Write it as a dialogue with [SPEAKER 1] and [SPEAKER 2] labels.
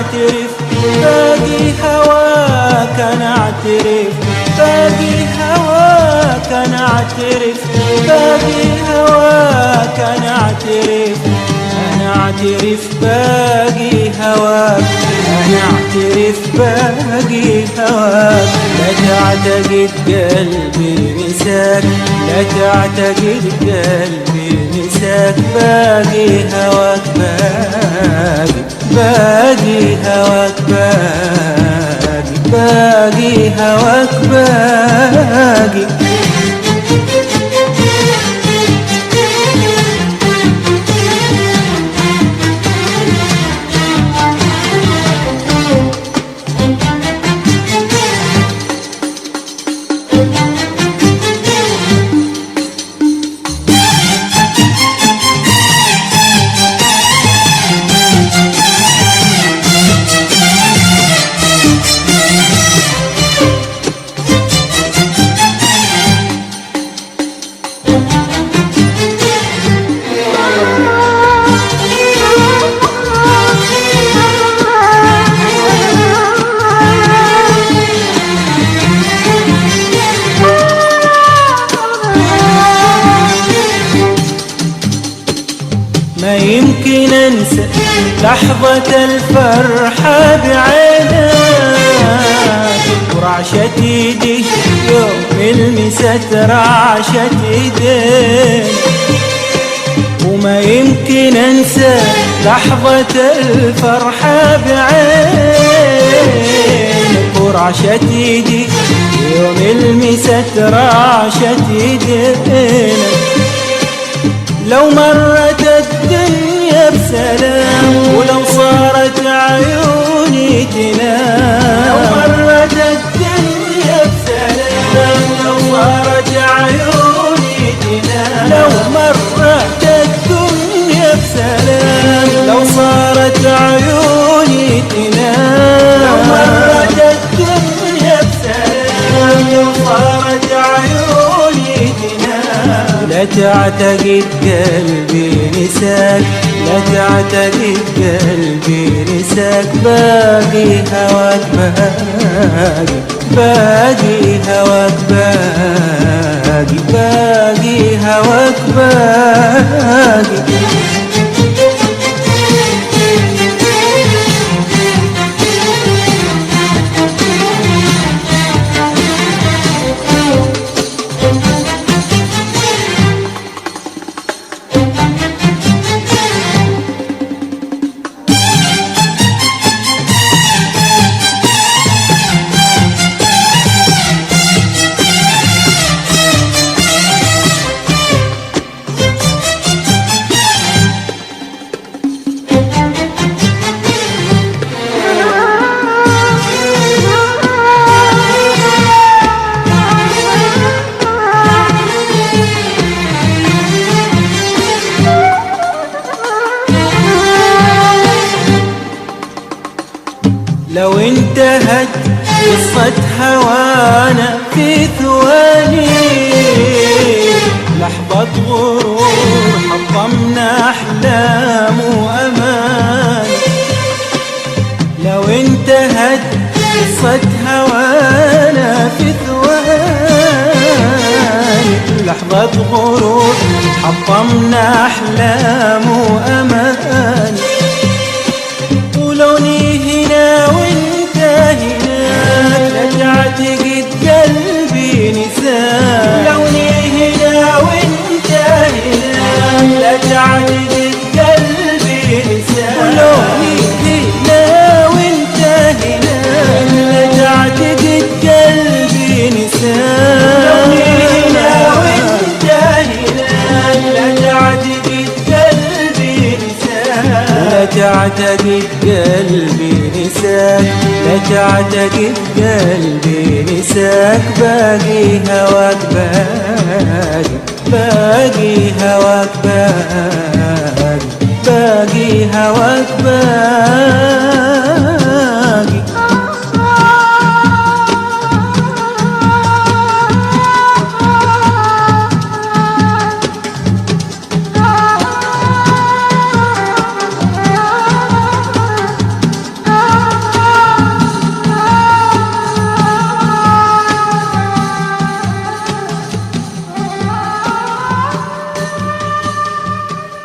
[SPEAKER 1] نعترف باقي هواك نعترف باقي هواك نعترف باقي هواك نعترف نعترف باقي هواك نعترف باقي هواك لا تعتقد قلبي نساك لا تعتقد قلبي نساك باقي هواك باقي هواك باقي هواك باقي ما يمكن انسى لحظة الفرحة بعينك ورعشة ايدي يوم لمست رعشة ايديك وما يمكن انسى لحظة الفرحة بعينك ورعشة ايدي يوم لمست رعشة ايديك لو مرت الدنيا بسلام ولو صارت عيوني تنام لو مرت الدنيا بسلام لو صارت عيوني تنام لو مرت الدنيا بسلام لو صارت عيوني تنام لو مرت الدنيا بسلام لو صارت عيوني تنام لا تعتقد قلبي نساك لا تعتقد قلبي نساك باقي هواك باقي هواك باقي هواك باقي لو انتهت قصة هوانا في ثواني لحظة غرور حطمنا أحلام وأمان لو انتهت قصة هوانا في ثواني لحظة غرور حطمنا أحلام وأمان ولوني هنا وانت هناك لا تعتقد قلبي نساك لوني هنا وانت هناك لا تعتقد قلبي نساك ولوني هنا وانت هناك لا تعتقد قلبي نساك لوني هنا وانت هناك لا تعتقد قلبي نساك لا تعتقد قلبي نساك لا تعتقد قلبي نساك باقي هواك باقي هواك باقي هواك باقي